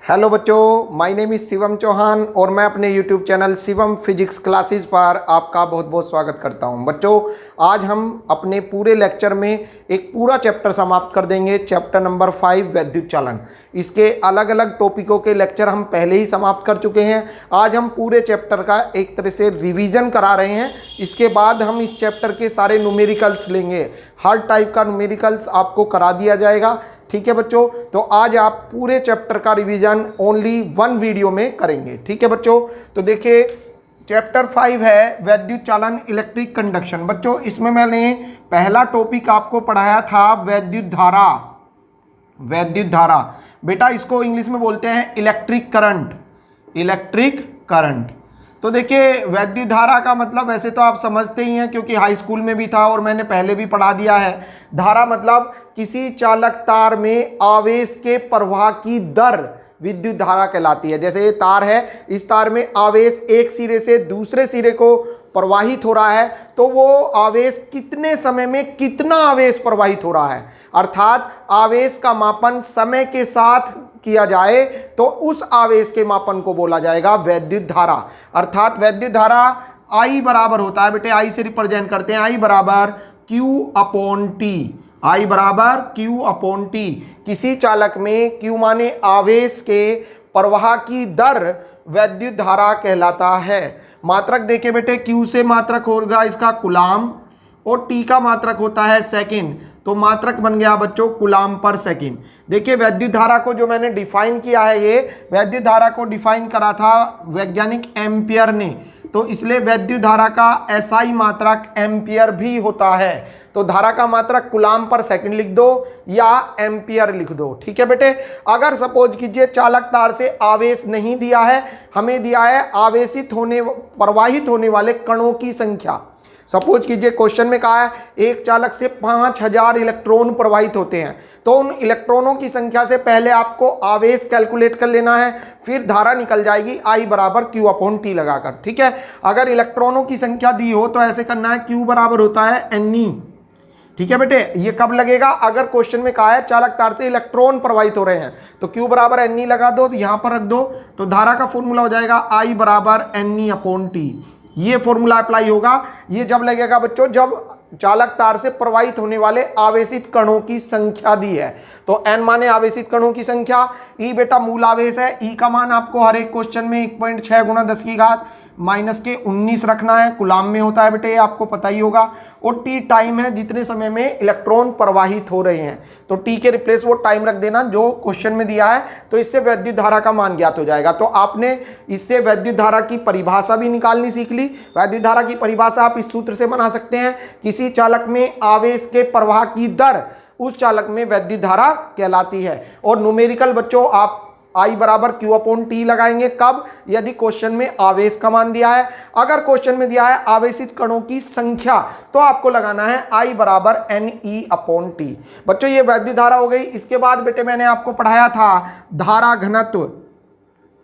Hello बच्चों, my name is Shivam Chauhan और मैं अपने YouTube channel Shivam physics classes पर आपका बहुत बहुत स्वागत करता हूं। बच्चों, आज हम अपने पूरे लेक्चर में एक पूरा चैप्टर समाप्त कर देंगे। चैप्टर नंबर 5 वैद्युत चालन। इसके अलग अलग टॉपिकों के लेक्चर हम पहले ही समाप्त कर चुके हैं। आज हम पूरे चैप्टर का एक तरह से रिवीजन करा रहे हैं। इसके बाद हम इस चैप्टर के सारे न्यूमेरिकल्स लेंगे। हर टाइप का न्यूमेरिकल्स आपको करा दिया जाएगा। ठीक है बच्चों, तो आज आप पूरे चैप्टर का रिवीजन ओनली 1 वीडियो में करेंगे। ठीक है बच्चों, तो देखिए चैप्टर 5 है वैद्युत चालन, इलेक्ट्रिक कंडक्शन। बच्चों, इसमें मैंने पहला टॉपिक आपको पढ़ाया था वैद्युत धारा। वैद्युत धारा बेटा इसको इंग्लिश में बोलते हैं इलेक्ट्रिक करंट। इलेक्ट्रिक करंट, तो देखिए वैद्युत धारा का मतलब वैसे तो आप समझते ही हैं क्योंकि हाई स्कूल में भी था और मैंने पहले भी पढ़ा दिया है। धारा मतलब किसी चालक तार में आवेश के प्रवाह की दर विद्युत धारा कहलाती है। जैसे ये तार है, इस तार में आवेश एक सिरे से दूसरे सिरे को प्रवाहित हो रहा है, तो वो आवेश कितने समय में कितना आवेश प्रवाहित हो रहा है, अर्थात आवेश का मापन समय के साथ किया जाए तो उस आवेश के मापन को बोला जाएगा वैद्युत धारा। अर्थात वैद्युत धारा I बराबर होता है बेटे, I से रिप्रेजेंट करते हैं, I बराबर Q/T। I बराबर Q/T। किसी चालक में Q माने आवेश के प्रवाह की दर वैद्युत धारा कहलाता है। मात्रक देखे बेटे, Q से मात्रक होगा इसका कूलाम और T का मात्रक होता है सेकंड, तो मात्रक बन गया बच्चों कूलाम पर सेकंड। देखिए वैद्युत धारा को जो मैंने डिफाइन किया है, ये वैद्युत धारा को डिफाइन करा था वैज्ञानिक एम्पियर ने, तो इसलिए वैद्युत धारा का SI मात्रक एम्पियर भी होता है। तो धारा का मात्रक कूलाम पर सेकंड लिख दो या एम्पियर लिख दो। ठीक है बेटे, अगर सपोज कीजिए चालक तार से आवेश नहीं दिया है, हमें दिया है आवेशित होने प्रवाहित होने वाले कणों की संख्या। सपोज कीजिए क्वेश्चन में कहा है एक चालक से 5000 इलेक्ट्रॉन प्रवाहित होते हैं, तो उन इलेक्ट्रॉनों की संख्या से पहले आपको आवेश कैलकुलेट कर लेना है, फिर धारा निकल जाएगी I बराबर Q/T लगाकर। ठीक है, अगर इलेक्ट्रॉनों की संख्या दी हो तो ऐसे करना है, Q बराबर होता है Ne। ठीक है बेटे, ये कब लगेगा, अगर क्वेश्चन में कहा है चालक तार से इलेक्ट्रॉन प्रवाहित हो रहे हैं तो Q बराबर Ne लगा दो, तो यहां पर रख दो, तो धारा का फॉर्मूला हो जाएगा I बराबर Ne/T। ये फॉर्मूला अप्लाई होगा। ये जब लगेगा बच्चों जब चालक तार से प्रवाहित होने वाले आवेशित कणों की संख्या दी है। तो n माने आवेशित कणों की संख्या, E बेटा मूल आवेश है, E का मान आपको हर एक क्वेश्चन में 1.6 × 10⁻⁻19 रखना है। कूलाम में होता है बेटे, ये आपको पता ही होगा। और T टाइम है जितने समय में इलेक्ट्रॉन प्रवाहित हो रहे हैं, तो T के रिप्लेस वो टाइम रख देना जो क्वेश्चन में दिया है, तो इससे वैद्युत धारा का मान ज्ञात हो जाएगा। तो आपने इससे वैद्युत धारा की परिभाषा भी निकालनी सीख ली। वैद्युत धारा की परिभाषा आप इस सूत्र से बना सकते हैं, किसी चालक में आवेश के प्रवाह की दर उस चालक में वैद्युत धारा कहलाती है। और न्यूमेरिकल बच्चों आप I बराबर Q/T लगाएंगे कब, यदि क्वेश्चन में आवेश का मान दिया है। अगर क्वेश्चन में दिया है आवेशित कणों की संख्या तो आपको लगाना है I बराबर Ne/T। बच्चों ये वैद्युत धारा हो गई। इसके बाद बेटे मैंने आपको पढ़ाया था धारा घनत्व।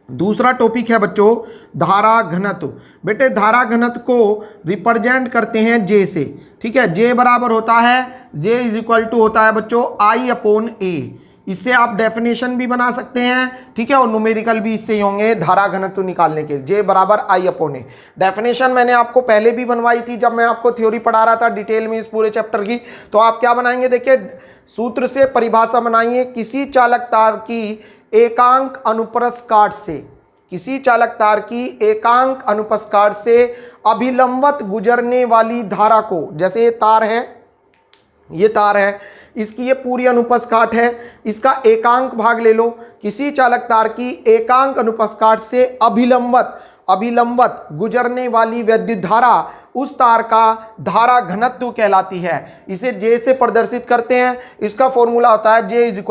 दूसरा टॉपिक है बच्चों धारा घनत्व। बेटे धारा घनत्व को रिप्रेजेंट करते हैं J से। ठीक है, J बराबर होता है, J = होता है बच्चों I/A। इससे आप डेफिनेशन भी बना सकते हैं। ठीक है, और न्यूमेरिकल भी इससे ही होंगे धारा घनत्व निकालने के। J बराबर I/A। डेफिनेशन मैंने आपको पहले भी बनवाई थी जब मैं आपको थ्योरी पढ़ा रहा था डिटेल में इस पूरे चैप्टर की। तो आप क्या बनाएंगे, देखिए सूत्र से परिभाषा बनाइए, किसी चालक तार की एकांक अनुप्रस्थ काट से, किसी चालक तार की एकांक अनुप्रस्थ काट से अभिलंबवत गुजरने वाली धारा को, जैसे ये तार है, ये तार है, इसकी ये पूरी अनुप्रस्थ काट है, इसका एकांक भाग ले लो। किसी चालक तार की एकांक अनुप्रस्थ काट से अभिलंबवत गुजरने वाली वैद्युत धारा उस तार का धारा घनत्व कहलाती है। इसे J से प्रदर्शित करते हैं। इसका फॉर्मूला होता है J =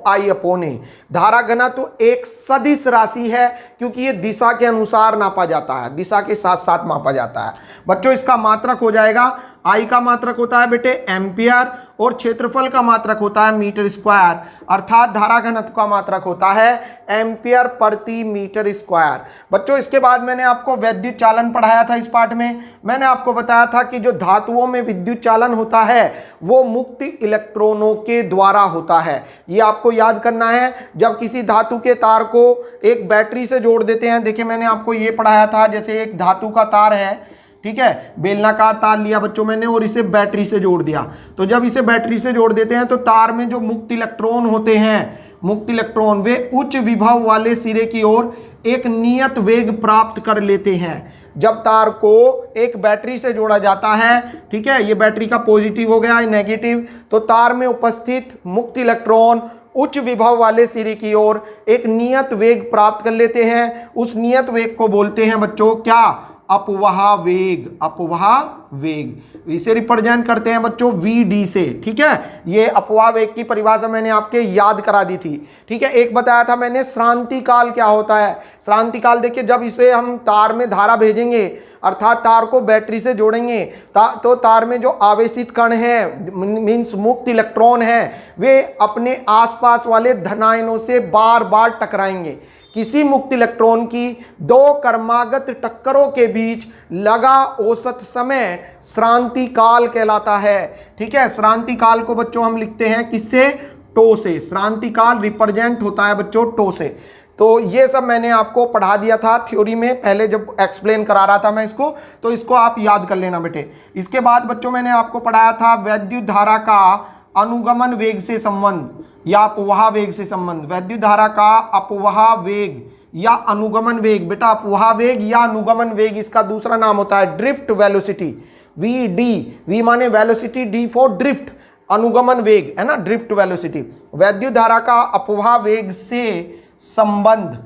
I/A। धारा घनत्व एक सदिश राशि है क्योंकि ये दिशा के अनुसार नापा जाता है, दिशा के साथ साथ मापा जाता है। बच्चों इसका मात्रक हो जाएगा आई का मात्रक होता है बेटे एम्पियर और क्षेत्रफल का मात्रक होता है मीटर स्क्वायर, अर्थात धारा घनत्व का मात्रक होता है एम्पियर प्रति मीटर स्क्वायर। बच्चों इसके बाद मैंने आपको वैद्युत चालन पढ़ाया था। इस पाठ में मैंने आपको बताया था कि जो धातुओं में विद्युत चालन होता है वो मुक्त इलेक्ट्रॉनों के द्वारा होता है। ये आपको याद करना है। जब किसी धातु के तार को एक बैटरी से जोड़ देते हैं, देखिए मैंने आपको ये पढ़ाया था, जैसे एक धातु का तार है, ठीक है, बेलनाकार तार लिया बच्चों मैंने और इसे बैटरी से जोड़ दिया। तो जब इसे बैटरी से जोड़ देते हैं तो तार में जो मुक्त इलेक्ट्रॉन होते हैं, मुक्त इलेक्ट्रॉन वे उच्च विभव वाले सिरे की ओर एक नियत वेग प्राप्त कर लेते हैं। जब तार को एक बैटरी से जोड़ा जाता है, ठीक है, ये बैटरी का पॉजिटिव हो गया, नेगेटिव, तो तार में उपस्थित मुक्त इलेक्ट्रॉन उच्च विभव वाले सिरे की ओर एक नियत वेग प्राप्त कर लेते हैं। उस नियत वेग को बोलते हैं बच्चों क्या? अपवाह वेग। अपवाह वेग इसे रिप्रेजेंट करते हैं बच्चों VD से, ठीक है। ये अपवाह वेग की परिभाषा मैंने आपके याद करा दी थी, ठीक है। एक बताया था मैंने श्रांति काल क्या होता है। श्रांति काल देखिए, जब इसे हम तार में धारा भेजेंगे, अर्थात तार को बैटरी से जोड़ेंगे, तो तार में जो आवेशित कण है, मीन्स मुक्त इलेक्ट्रॉन है, वे अपने आसपास वाले धनायनों से बार बार टकराएंगे। किसी मुक्त इलेक्ट्रॉन की दो क्रमागत टक्करों के बीच लगा औसत समय श्रांति काल कहलाता है, ठीक है। श्रांति काल को बच्चों हम लिखते हैं किससे? टो से। श्रांति काल रिप्रेजेंट होता है बच्चों टो से। तो ये सब मैंने आपको पढ़ा दिया था थ्योरी में, पहले जब एक्सप्लेन करा रहा था मैं इसको, तो इसको आप याद कर लेना बेटे। इसके बाद बच्चों मैंने आपको पढ़ाया था वैद्युत धारा का अनुगमन वेग से संबंध या अपवाह वेग से संबंध। वैद्युत धारा का अपवाह वेग या अनुगमन वेग, बेटा अपवाह वेग या अनुगमन वेग इसका दूसरा नाम होता है ड्रिफ्ट वेलोसिटी, VD। V माने वेलोसिटी, D फॉर ड्रिफ्ट, अनुगमन वेग है ना, ड्रिफ्ट वेलोसिटी। वैद्युत धारा का अपवाह वेग से संबंध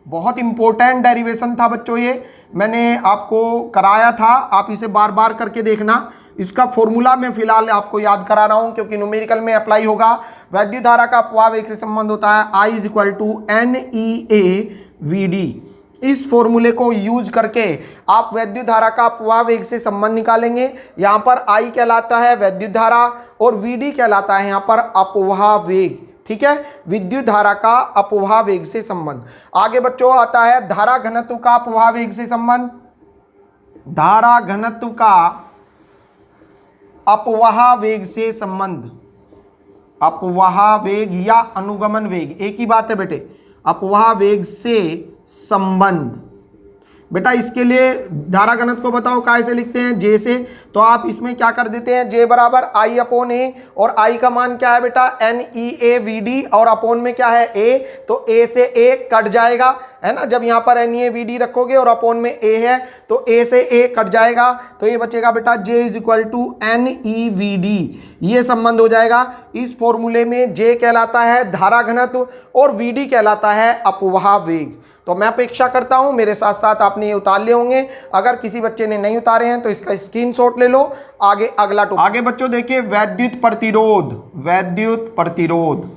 बहुत इंपॉर्टेंट डेरिवेशन था बच्चों, ये मैंने आपको कराया था, आप इसे बार बार करके देखना। इसका फॉर्मूला मैं फिलहाल आपको याद करा रहा हूं क्योंकि न्यूमेरिकल में अप्लाई होगा। वैद्युत धारा का अपवाह वेग से संबंध होता है I = NEA VD। इस फॉर्मूले को यूज करके आप वैद्युत धारा का अपवाह वेग से संबंध निकालेंगे। यहाँ पर I कहलाता है वैद्युत धारा और VD कहलाता है यहाँ पर अपवाह वेग, ठीक है। विद्युत धारा का अपवाह वेग से संबंध। आगे बच्चों आता है धारा घनत्व का अपवाह वेग से संबंध। धारा घनत्व का अपवाह वेग से संबंध। अपवाह वेग या अनुगमन वेग एक ही बात है बेटे। अपवाह वेग से संबंध, बेटा इसके लिए धारा घनत्व को बताओ कैसे लिखते हैं? J से। तो आप इसमें क्या कर देते हैं, J बराबर I/A, और I का मान क्या है बेटा? NEA VD, और अपोन में क्या है? A। तो A से A कट जाएगा, है ना। जब यहाँ पर NEA VD रखोगे और अपोन में A है तो A से A कट जाएगा, तो ये बचेगा बेटा J = NEVD। ये संबंध हो जाएगा। इस फॉर्मूले में J कहलाता है धारा घनत्व और VD कहलाता है अपवाह वेग। तो मैं अपेक्षा करता हूं मेरे साथ साथ आपने ये उतार लिए होंगे। अगर किसी बच्चे ने नहीं उतारे हैं तो इसका स्क्रीनशॉट ले लो। आगे अगला टॉपिक। आगे बच्चों देखिए वैद्युत प्रतिरोध। वैद्युत प्रतिरोध,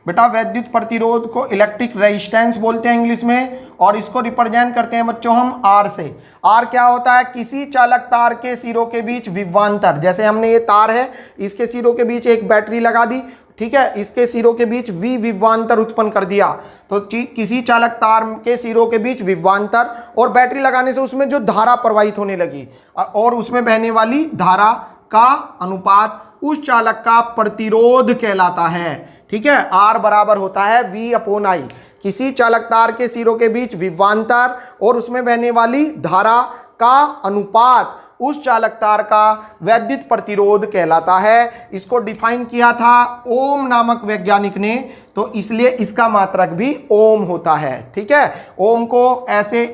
बेटा वैद्युत प्रतिरोध को इलेक्ट्रिक रेजिस्टेंस बोलते हैं इंग्लिश में, और इसको रिप्रेजेंट करते हैं बच्चों हम R से। R क्या होता है? किसी चालक तार के सिरों के बीच विभवांतर। जैसे हमने ये तार है, इसके सिरों के बीच एक बैटरी लगा दी, ठीक है, इसके सिरों के बीच विभवांतर उत्पन्न कर दिया। तो किसी चालक तार के सिरों के बीच विभवांतर और बैटरी लगाने से उसमें जो धारा प्रवाहित होने लगी और उसमें बहने वाली धारा का अनुपात उस चालक का प्रतिरोध कहलाता है, ठीक है। R बराबर होता है V/I। किसी चालक तार के सिरों के बीच विभवांतर और उसमें बहने वाली धारा का अनुपात उस चालक तार का वैद्युत प्रतिरोध कहलाता है। इसको डिफाइन किया था ओम नामक वैज्ञानिक ने, तो इसलिए इसका मात्रक भी ओम होता है, ठीक है। ओम को ऐसे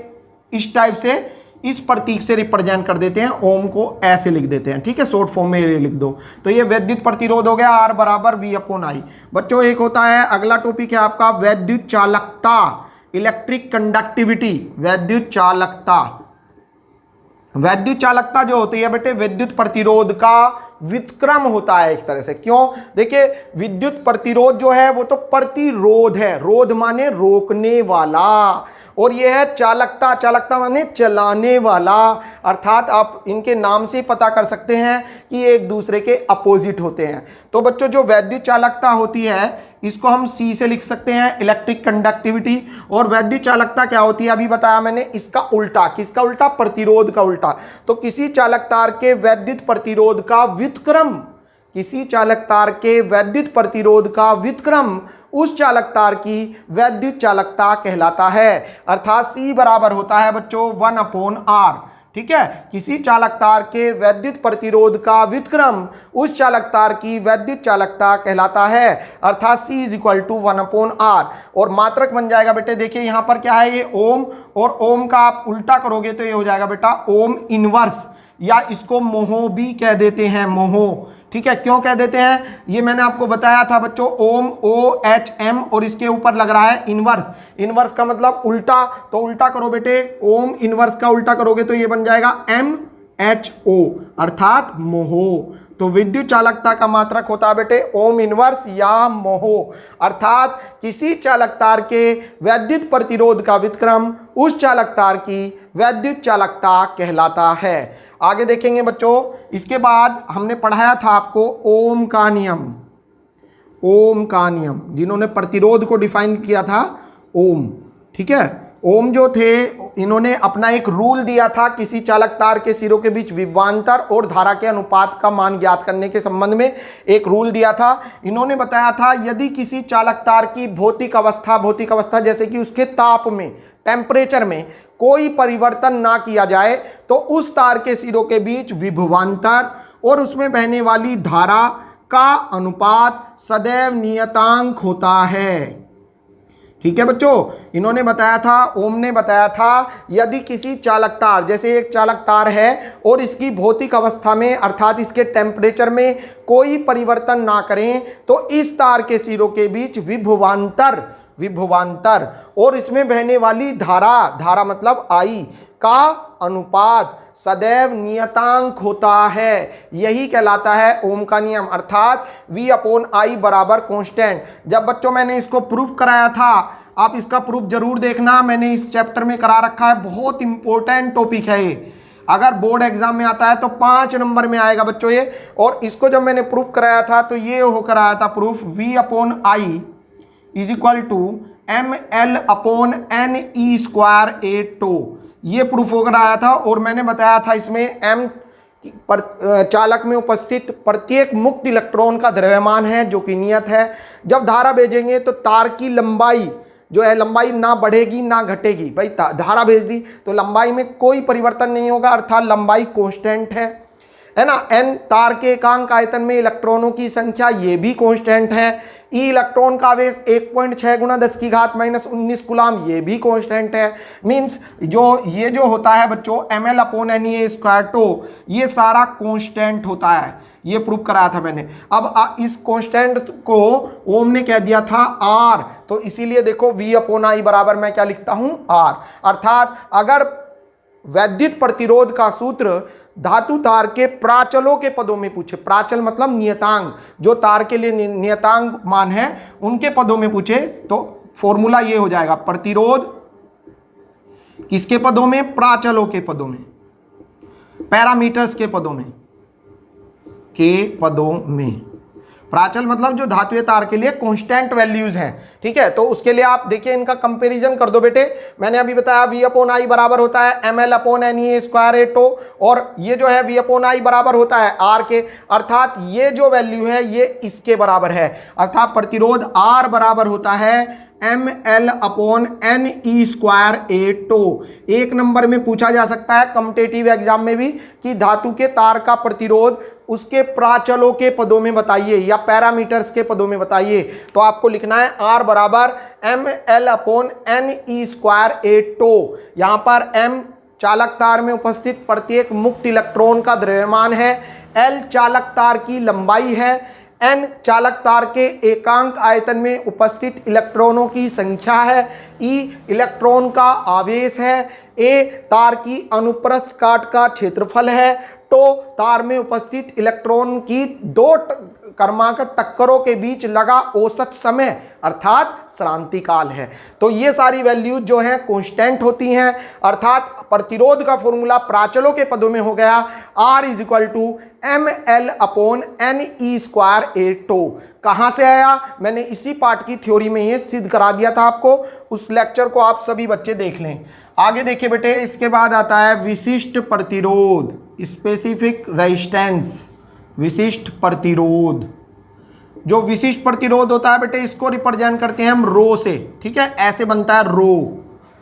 इस टाइप से इस प्रतीक से रिप्रेजेंट कर देते हैं, ओम को ऐसे लिख देते हैं, ठीक है, शॉर्ट फॉर्म में ये लिख दो। तो ये वैद्युत प्रतिरोध हो गया R बराबर V/I। बच्चों एक होता है, अगला टॉपिक है आपका वैद्युत चालकता, इलेक्ट्रिक कंडक्टिविटी। वैद्युत चालकता, वैद्युत चालकता जो होती है बेटे विद्युत प्रतिरोध का व्युत्क्रम होता है एक तरह से। क्यों? देखिए विद्युत प्रतिरोध जो है वो तो प्रतिरोध है, रोध माने रोकने वाला, और यह है चालकता, चालकता माने चलाने वाला। अर्थात आप इनके नाम से पता कर सकते हैं कि एक दूसरे के अपोजिट होते हैं। तो बच्चों जो वैद्युत चालकता होती है इसको हम C से लिख सकते हैं, इलेक्ट्रिक कंडक्टिविटी। और वैद्युत चालकता क्या होती है अभी बताया मैंने, इसका उल्टा। किसका उल्टा? प्रतिरोध का उल्टा। तो किसी चालक तार के वैद्युत प्रतिरोध का व्युत्क्रम, किसी चालक तार के वैद्युत प्रतिरोध का व्युत्क्रम उस चालक तार की वैद्युत चालकता कहलाता है। अर्थात C बराबर होता है बच्चों 1/R। ठीक है, किसी चालक तार के वैद्युत प्रतिरोध का व्युत्क्रम उस चालक तार की वैद्युत चालकता कहलाता है। अर्थात C = 1/R। और मात्रक बन जाएगा बेटे, देखिए यहां पर क्या है, ये ओम, और ओम का आप उल्टा करोगे तो ये हो जाएगा बेटा ओम इनवर्स, या इसको मोहो भी कह देते हैं, मोहो। ठीक है, क्यों कह देते हैं ये मैंने आपको बताया था बच्चों, ओम OHM और इसके ऊपर लग रहा है इनवर्स। इनवर्स का मतलब उल्टा, तो उल्टा करो बेटे, ओम इनवर्स का उल्टा करोगे तो ये बन जाएगा MHO अर्थात मोहो। तो विद्युत चालकता का मात्रक होता है बेटे ओम इनवर्स या मोहो। अर्थात किसी चालक तार के वैद्युत प्रतिरोध का व्युत्क्रम उस चालक तार की वैद्युत चालकता कहलाता है। आगे देखेंगे बच्चों, इसके बाद हमने पढ़ाया था आपको ओम का नियम। ओम का नियम, जिन्होंने प्रतिरोध को डिफाइन किया था ओम। ठीक है, ओम जो थे इन्होंने अपना एक रूल दिया था किसी चालक तार के सिरों के बीच विभवांतर और धारा के अनुपात का मान ज्ञात करने के संबंध में एक रूल दिया था। इन्होंने बताया था यदि किसी चालक तार की भौतिक अवस्था जैसे कि उसके ताप में, टेम्परेचर में कोई परिवर्तन ना किया जाए तो उस तार के सिरों के बीच विभवांतर और उसमें बहने वाली धारा का अनुपात सदैव नियतांक होता है। ठीक है बच्चों, इन्होंने बताया था, ओम ने बताया था, यदि किसी चालक तार, जैसे एक चालक तार है और इसकी भौतिक अवस्था में अर्थात इसके टेम्परेचर में कोई परिवर्तन ना करें तो इस तार के सिरों के बीच विभवांतर और इसमें बहने वाली धारा मतलब I का अनुपात सदैव नियतांक होता है। यही कहलाता है ओम का नियम, अर्थात V/I बराबर कांस्टेंट। जब बच्चों मैंने इसको प्रूफ कराया था, आप इसका प्रूफ जरूर देखना, मैंने इस चैप्टर में करा रखा है, बहुत इंपॉर्टेंट टॉपिक है ये। अगर बोर्ड एग्जाम में आता है तो 5 नंबर में आएगा बच्चों ये। और इसको जब मैंने प्रूफ कराया था तो ये हो कराया था प्रूफ V/I = mL/ne²/A²। ये प्रूफ हो कराया था। और मैंने बताया था इसमें m चालक में उपस्थित प्रत्येक मुक्त इलेक्ट्रॉन का द्रव्यमान है जो कि नियत है। जब धारा भेजेंगे तो तार की लंबाई जो है, लंबाई ना बढ़ेगी ना घटेगी। भाई धारा भेज दी तो लंबाई में कोई परिवर्तन नहीं होगा, अर्थात लंबाई कांस्टेंट है ना। n तार के एकांक आयतन में इलेक्ट्रॉनों की संख्या ये भी कांस्टेंट है। ई इलेक्ट्रॉन का आवेश 1.6 × 10⁻⁻19 कूलाम, ये भी कांस्टेंट है। मींस ये जो होता है बच्चों mL/ne², ये सारा कांस्टेंट होता है। ये प्रूफ कराया था मैंने। अब इस कांस्टेंट को ओम ने कह दिया था R, तो इसीलिए देखो V/I बराबर मैं क्या लिखता हूं R। अर्थात अगर वैद्युत प्रतिरोध का सूत्र धातु तार के प्राचलों के पदों में पूछे, प्राचल मतलब नियतांक, जो तार के लिए नियतांक मान है उनके पदों में पूछे तो फॉर्मूला ये हो जाएगा, प्रतिरोध किसके पदों में? प्राचलों के पदों में, पैरामीटर्स के पदों में। प्राचल मतलब जो धातुए तार के लिए कांस्टेंट वैल्यूज हैं। ठीक है, तो उसके लिए आप देखिए इनका कंपैरिजन कर दो बेटे। मैंने अभी बताया V/I बराबर होता है mL/ne²/A², और ये जो है V/I बराबर होता है R के, अर्थात ये जो वैल्यू है ये इसके बराबर है। अर्थात प्रतिरोध R बराबर होता है mL/ne²/A²। एक नंबर में पूछा जा सकता है कॉम्पिटिटिव एग्जाम में भी कि धातु के तार का प्रतिरोध उसके प्राचलों के पदों में बताइए या पैरामीटर्स के पदों में बताइए। तो आपको लिखना है R बराबर mL/ne²/A²। यहाँ पर M चालक तार में उपस्थित प्रत्येक मुक्त इलेक्ट्रॉन का द्रव्यमान है, L चालक तार की लंबाई है, N चालक तार के एकांक आयतन में उपस्थित इलेक्ट्रॉनों की संख्या है, E इलेक्ट्रॉन का आवेश है, A तार की अनुप्रस्थ काट का क्षेत्रफल है, तो तार में उपस्थित इलेक्ट्रॉन की दो क्रमांक टक्करों के बीच लगा औसत समय अर्थात श्रांति काल है। तो ये सारी वैल्यूज जो हैं कांस्टेंट होती हैं, अर्थात प्रतिरोध का फॉर्मूला प्राचलों के पदों में हो गया R is equal to ml upon NE²A tau. कहां से आया? मैंने इसी पार्ट की थ्योरी में ये सिद्ध करा दिया था आपको, उस लेक्चर को आप सभी बच्चे देख लें। आगे देखिए बेटे, इसके बाद आता है विशिष्ट प्रतिरोध, स्पेसिफिक रेजिस्टेंस, विशिष्ट प्रतिरोध। जो विशिष्ट प्रतिरोध होता है बेटे, इसको रिप्रेजेंट करते हैं हम रो से, ठीक है, ऐसे बनता है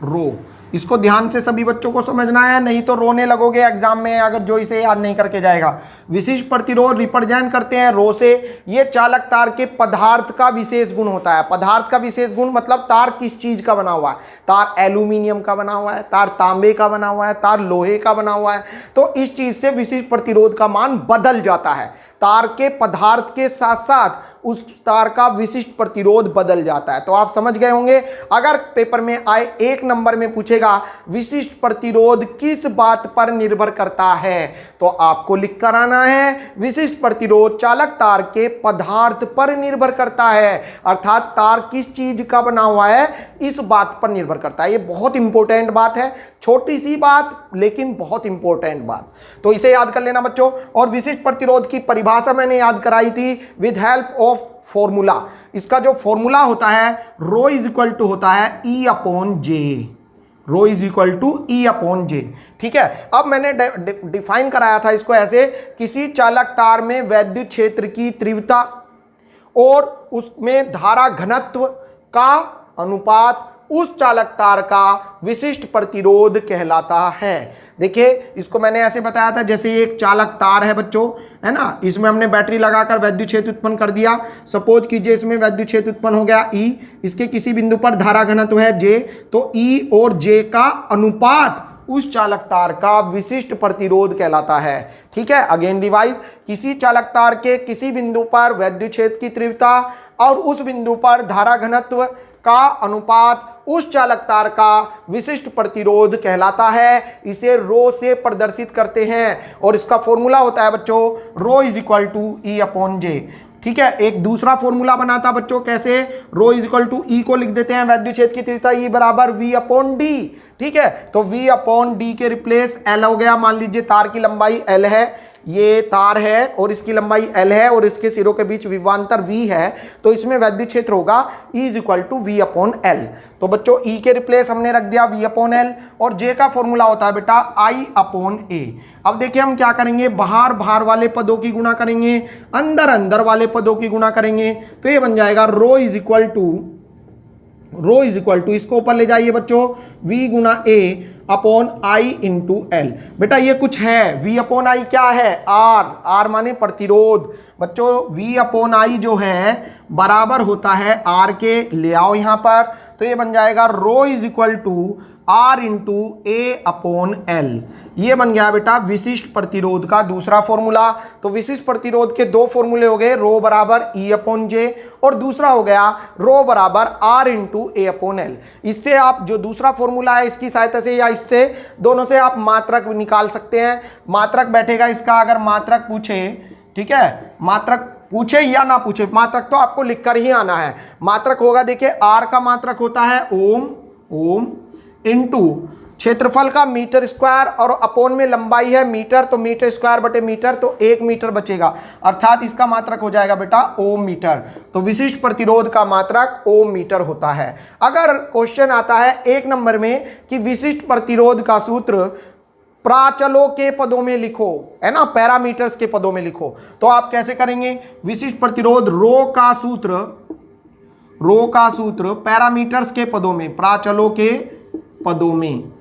रो। इसको ध्यान से सभी बच्चों को समझना है, नहीं तो रोने लगोगे एग्जाम में अगर जो इसे याद नहीं करके जाएगा। विशिष्ट प्रतिरोध रिप्रेजेंट करते हैं रो से। ये चालक तार के पदार्थ का विशेष गुण होता है। पदार्थ का विशेष गुण मतलब तार किस चीज का बना हुआ है। तार एल्यूमिनियम का बना हुआ है, तार तांबे का बना हुआ है, तार लोहे का बना हुआ है। तो इस चीज से विशिष्ट प्रतिरोध का मान बदल जाता है। तार के पदार्थ के साथ साथ उस तार का विशिष्ट प्रतिरोध बदल जाता है। तो आप समझ गए होंगे। अगर पेपर में आए 1 नंबर में पूछेगा विशिष्ट प्रतिरोध किस बात पर निर्भर करता है, तो आपको लिख कर आना है विशिष्ट प्रतिरोध चालक तार के पदार्थ पर निर्भर करता है, अर्थात तार किस चीज का बना हुआ है इस बात पर निर्भर करता है। ये बहुत इंपॉर्टेंट बात है, छोटी सी बात लेकिन बहुत इंपॉर्टेंट बात, तो इसे याद कर लेना बच्चों। और विशिष्ट प्रतिरोध की परिभाषा मैंने याद कराई थी विद हेल्प ऑफ फॉर्मूला। इसका जो फॉर्मूला होता है रो इज इक्वल टू होता है E upon J, rho is equal to E upon J, ठीक है। अब मैंने डिफाइन कराया था इसको ऐसे, किसी चालक तार में वैद्युत क्षेत्र की तीव्रता और उसमें धारा घनत्व का अनुपात उस चालक तार का विशिष्ट प्रतिरोध कहलाता है। देखिए इसको मैंने ऐसे बताया था, जैसे ये एक चालक तार है बच्चों, है ना, इसमें हमने बैटरी लगाकर वैद्युत क्षेत्र उत्पन्न कर दिया। सपोज कीजिए इसमें वैद्युत क्षेत्र उत्पन्न हो गया E, इसके किसी बिंदु पर धारा घनत्व है J, तो E और J का अनुपात उस चालक तार का विशिष्ट प्रतिरोध कहलाता है, ठीक है। अगेन रिवाइज, किसी चालक तार के किसी बिंदु पर वैद्युत क्षेत्र की तीव्रता और उस बिंदु पर धारा घनत्व का अनुपात उस चालक तार का विशिष्ट प्रतिरोध कहलाता है। इसे रो से प्रदर्शित करते हैं और इसका फॉर्मूला होता है बच्चों rho is equal to E upon J, ठीक है। एक दूसरा फॉर्मूला बनाता बच्चों, कैसे? Rho is equal to E को लिख देते हैं वैद्युत क्षेत्र की तीव्रता E बराबर V अपॉन डी, ठीक है। तो V अपॉन डी के रिप्लेस L हो गया। मान लीजिए तार की लंबाई L है, ये तार है और इसकी लंबाई L है और इसके सिरों के बीच विभवांतर V है, तो इसमें वैद्युत क्षेत्र होगा E is equal to V upon L। तो बच्चों E के रिप्लेस हमने रख दिया V अपॉन L और J का फॉर्मूला होता है बेटा I अपॉन A। अब देखिए हम क्या करेंगे, बाहर बाहर वाले पदों की गुणा करेंगे, अंदर अंदर वाले पदों की गुणा करेंगे, तो ये बन जाएगा रो इज इक्वल टू इसको ऊपर ले जाइए बच्चों V Guna A upon I into L। बेटा ये कुछ है, V अपॉन I क्या है? R माने प्रतिरोध। बच्चों V अपॉन I जो है बराबर होता है R के, ले आओ यहां पर, तो ये बन जाएगा rho is equal to R into A upon L। ये बन गया बेटा विशिष्ट प्रतिरोध का दूसरा फॉर्मूला। तो विशिष्ट प्रतिरोध के दो फॉर्मूले हो गए, रो बराबर E अपॉन जे और दूसरा हो गया रो बराबर R into A upon L। इससे आप जो दूसरा फॉर्मूला है इसकी सहायता से या इससे दोनों से आप मात्रक निकाल सकते हैं। मात्रक बैठेगा इसका, अगर मात्रक पूछे, ठीक है, मात्रक पूछे या ना पूछे, मात्रक तो आपको लिखकर ही आना है। मात्रक होगा, देखिए R का मात्रक होता है ओम इनटू क्षेत्रफल का मीटर स्क्वायर और अपोन में लंबाई है मीटर, तो मीटर स्क्वायर बटे मीटर, तो 1 मीटर बचेगा, अर्थात इसका मात्रक हो जाएगा बेटा ओम मीटर। तो विशिष्ट प्रतिरोध का मात्रक ओम मीटर होता है। अगर क्वेश्चन आता है 1 नंबर में कि विशिष्ट प्रतिरोध का सूत्र प्राचलों के पदों में लिखो, है ना, पैरामीटर्स के पदों में लिखो, तो आप कैसे करेंगे? विशिष्ट प्रतिरोध रो का सूत्र पैरामीटर्स के पदों में, प्राचलों के पदों में।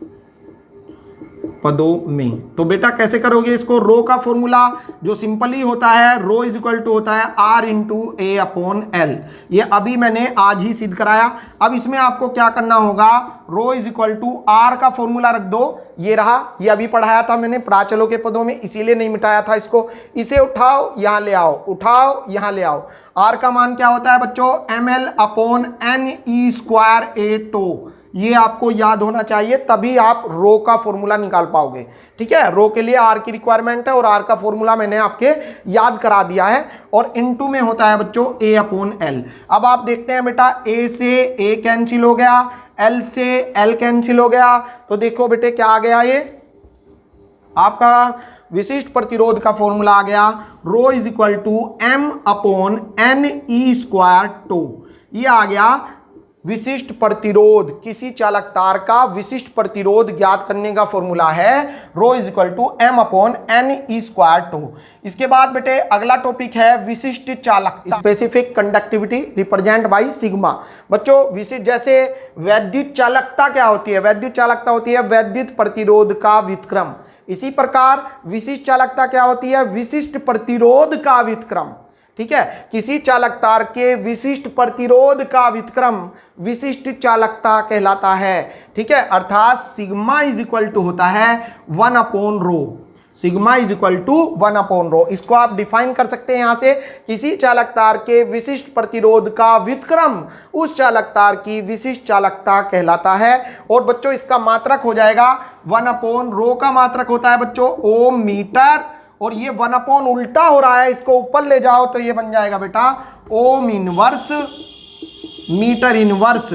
तो बेटा कैसे करोगे इसको? रो का फॉर्मूला जो सिंपली होता है रो इज इक्वल टू होता है R into A upon L। ये अभी मैंने आज ही सिद्ध कराया। अब इसमें आपको क्या करना होगा, रो इज इक्वल टू R का फॉर्मूला रख दो, ये रहा, ये अभी पढ़ाया था मैंने प्राचलों के पदों में, इसीलिए नहीं मिटाया था इसको। इसे उठाओ यहां ले आओ, उठाओ यहां ले आओ। R का मान क्या होता है बच्चों? ml upon NE² A tau. ये आपको याद होना चाहिए, तभी आप रो का फॉर्मूला निकाल पाओगे। ठीक है, रो के लिए आर की रिक्वायरमेंट है और आर का फॉर्मूला मैंने आपके याद करा दिया है, और इनटू में होता है बच्चों ए अपॉन एल। अब आप देखते हैं बेटा, ए से ए कैंसिल हो गया, एल से एल कैंसिल हो गया, तो देखो बेटे क्या आ गया, ये आपका विशिष्ट प्रतिरोध का फॉर्मूला आ गया, rho is equal to M upon N E square tau. ये आ गया विशिष्ट प्रतिरोध, किसी चालक तार का विशिष्ट प्रतिरोध ज्ञात करने का फॉर्मूला है rho is equal to M upon N E square tau. इसके बाद बेटे अगला टॉपिक है विशिष्ट चालक, specific conductivity represent by sigma. बच्चों विशिष्ट, जैसे वैद्युत चालकता क्या होती है, वैद्युत चालकता होती है वैद्युत प्रतिरोध का व्युत्क्रम। इसी प्रकार विशिष्ट चालकता क्या होती है, विशिष्ट प्रतिरोध का व्युत्क्रम। ठीक है, किसी चालक तार के विशिष्ट प्रतिरोध का व्युत्क्रम विशिष्ट चालकता कहलाता है। ठीक है, अर्थात सिग्मा इज इक्वल टू होता है 1 upon rho, sigma is equal to 1 upon rho. इसको आप डिफाइन कर सकते हैं यहां से, किसी चालक तार के विशिष्ट प्रतिरोध का व्युत्क्रम उस चालक तार की विशिष्ट चालकता कहलाता है। और बच्चों इसका मात्रक हो जाएगा 1 अपॉन रो का मात्रक होता है बच्चों ओम मीटर, और ये 1 अपॉन उल्टा हो रहा है, इसको ऊपर ले जाओ तो ये बन जाएगा बेटा ओम इनवर्स मीटर इनवर्स।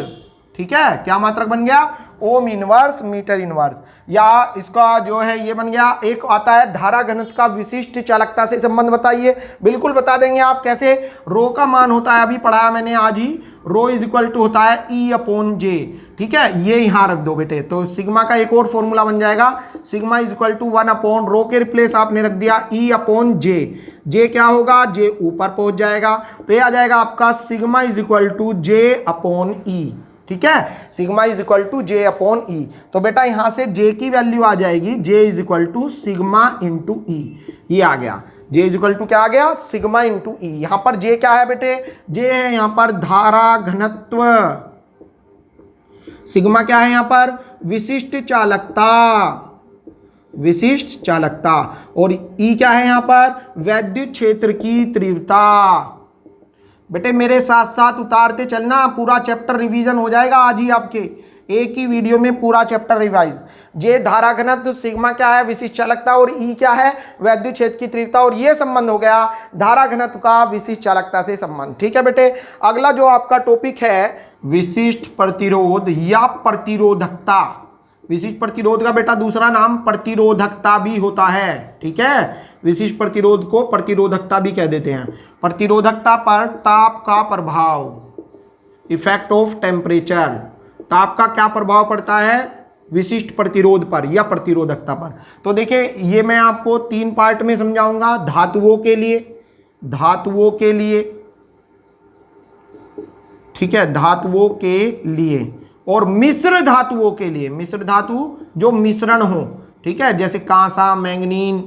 ठीक है, क्या मात्रक बन गया, ओम इनवर्स मीटर इनवर्स। या इसका जो है ये बन गया, एक आता है धारा घनत्व का विशिष्ट चालकता से संबंध बताइए। बिल्कुल बता देंगे आप कैसे। रो का मान होता है, अभी पढ़ाया मैंने आज ही, रो इज इक्वल टू होता है ई अपॉन जे। ठीक है, ये यहां रख दो बेटे, तो सिग्मा का एक और फॉर्मूला बन जाएगा, sigma is equal to 1 upon rho के रिप्लेस आपने रख दिया ई अपॉन जे। जे क्या होगा, जे ऊपर पहुंच जाएगा, तो ये आ जाएगा आपका sigma is equal to J upon E. ठीक है, sigma is equal to J upon E. तो बेटा यहां से जे की वैल्यू आ जाएगी, J is equal to sigma into E. ये आ गया, जे इज इक्वल टू क्या आ गया, सिग्मा इंटू ई। यहां पर जे क्या है बेटे, जे है यहां पर धारा घनत्व, सिग्मा क्या है यहां पर, विशिष्ट चालकता, विशिष्ट चालकता, और ई क्या है यहां पर, वैद्युत क्षेत्र की तीव्रता। बेटे मेरे साथ साथ उतारते चलना, पूरा चैप्टर रिवीजन हो जाएगा आज ही आपके, एक ही वीडियो में पूरा चैप्टर रिवाइज। जे धारा घनत्व, सिग्मा क्या है विशिष्ट चालकता, और ई क्या है वैद्युत क्षेत्र की तीव्रता, और ये संबंध हो गया धारा घनत्व का विशिष्ट चालकता से संबंध। ठीक है बेटे, अगला जो आपका टॉपिक है विशिष्ट प्रतिरोध या प्रतिरोधकता। विशिष्ट प्रतिरोध का बेटा दूसरा नाम प्रतिरोधकता भी होता है। ठीक है, विशिष्ट प्रतिरोध को प्रतिरोधकता भी कह देते हैं। प्रतिरोधकता पर ताप का प्रभाव, इफेक्ट ऑफ टेम्परेचर, ताप का क्या प्रभाव पड़ता है विशिष्ट प्रतिरोध पर या प्रतिरोधकता पर। तो देखिए ये मैं आपको 3 पार्ट में समझाऊंगा, धातुओं के लिए, धातुओं के लिए, ठीक है, धातुओं के लिए, और मिश्र धातुओं के लिए, मिश्र धातु जो मिश्रण हो। ठीक है, जैसे कांसा, मैंगनीज,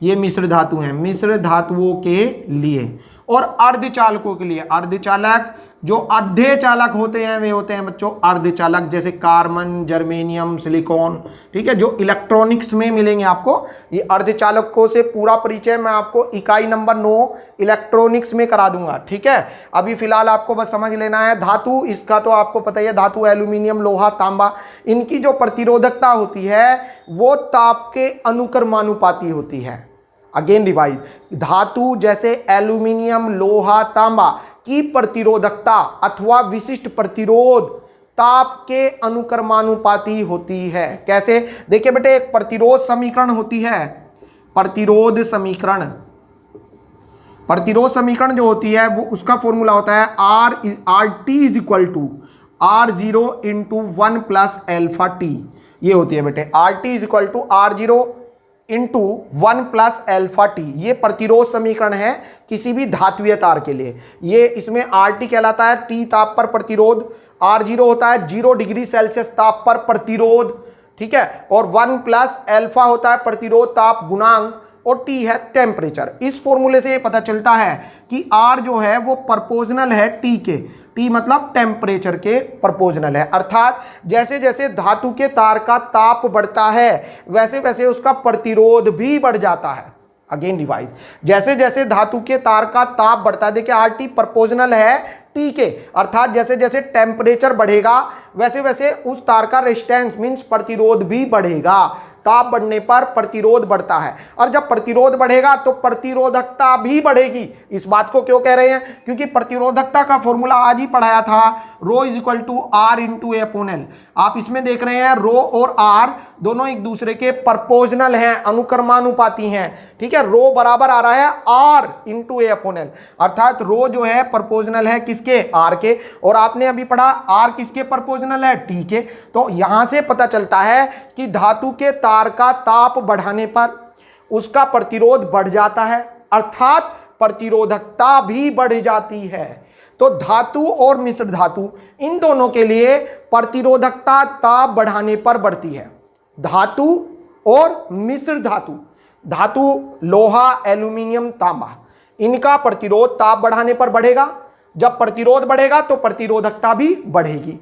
ये मिश्र धातु हैं, मिश्र धातुओं के लिए। और अर्धचालकों के लिए, अर्धचालक जो आधे चालक होते हैं वे होते हैं बच्चों अर्धचालक, जैसे कार्बन, जर्मेनियम, सिलिकॉन। ठीक है, जो इलेक्ट्रॉनिक्स में मिलेंगे आपको। ये अर्धचालकों से पूरा परिचय मैं आपको इकाई नंबर 9 इलेक्ट्रॉनिक्स में करा दूंगा। ठीक है, अभी फिलहाल आपको बस समझ लेना है धातु, इसका तो आपको पता ही है, धातु एल्यूमिनियम, लोहा, तांबा, इनकी जो प्रतिरोधकता होती है वो ताप के अनुक्रमानुपाती होती है। अगेन रिवाइज, धातु जैसे एल्यूमिनियम, लोहा, तांबा की प्रतिरोधकता अथवा विशिष्ट प्रतिरोध ताप के अनुक्रमानुपाती होती है। कैसे, देखिए बेटे एक प्रतिरोध समीकरण होती है, प्रतिरोध समीकरण, प्रतिरोध समीकरण जो होती है वो उसका फॉर्मूला होता है R T is equal to R0 into 1 plus alpha T. ये होती है बेटे R T is equal to R0 into 1 plus alpha T. ये प्रतिरोध समीकरण है किसी भी धात्विय तार के लिए। ये इसमें आर टी कहलाता है टी ताप पर प्रतिरोध, R0 होता है 0 डिग्री सेल्सियस ताप पर प्रतिरोध। ठीक है, और 1 प्लस एल्फा होता है प्रतिरोध ताप गुणांक, और T है टेम्परेचर। इस फॉर्मूले से ये पता चलता है कि R जो है वो प्रोपोर्शनल है T के, T मतलब टेम्परेचर के प्रोपोर्शनल है। अर्थात जैसे जैसे धातु के तार का ताप बढ़ता है वैसे वैसे उसका प्रतिरोध भी बढ़ जाता है। अगेन रिवाइज, जैसे जैसे धातु के तार का ताप बढ़ता है, देखिए RT प्रोपोर्शनल है टी के, अर्थात जैसे जैसे टेम्परेचर बढ़ेगा वैसे वैसे उस तार का रेजिस्टेंस मींस प्रतिरोध भी बढ़ेगा। ताप बढ़ने पर प्रतिरोध बढ़ता है, और जब प्रतिरोध बढ़ेगा तो प्रतिरोधकता भी बढ़ेगी। इस बात को क्यों कह रहे हैं? क्योंकि प्रतिरोधकता का फॉर्मूला आज ही पढ़ाया था, rho is equal to R into A upon L. आप इसमें देख रहे हैं रो और आर दोनों एक दूसरे के प्रोपोर्शनल हैं, अनुक्रमानुपाती हैं, ठीक है। रो बराबर आ रहा है R into A upon L, अर्थात रो जो है प्रोपोर्शनल है किसके? आर के, और आपने अभी पढ़ा आर किसके प्रोपोर्शनल है? टी के। तो यहां से पता चलता है कि धातु के तार का ताप बढ़ाने पर उसका प्रतिरोध बढ़ जाता है, अर्थात प्रतिरोधकता भी बढ़ जाती है। तो धातु और मिश्र धातु इन दोनों के लिए प्रतिरोधकता ताप बढ़ाने पर बढ़ती है। धातु और मिश्र धातु, धातु लोहा, एल्यूमिनियम, तांबा, इनका प्रतिरोध ताप बढ़ाने पर बढ़ेगा। जब प्रतिरोध बढ़ेगा तो प्रतिरोधकता भी बढ़ेगी।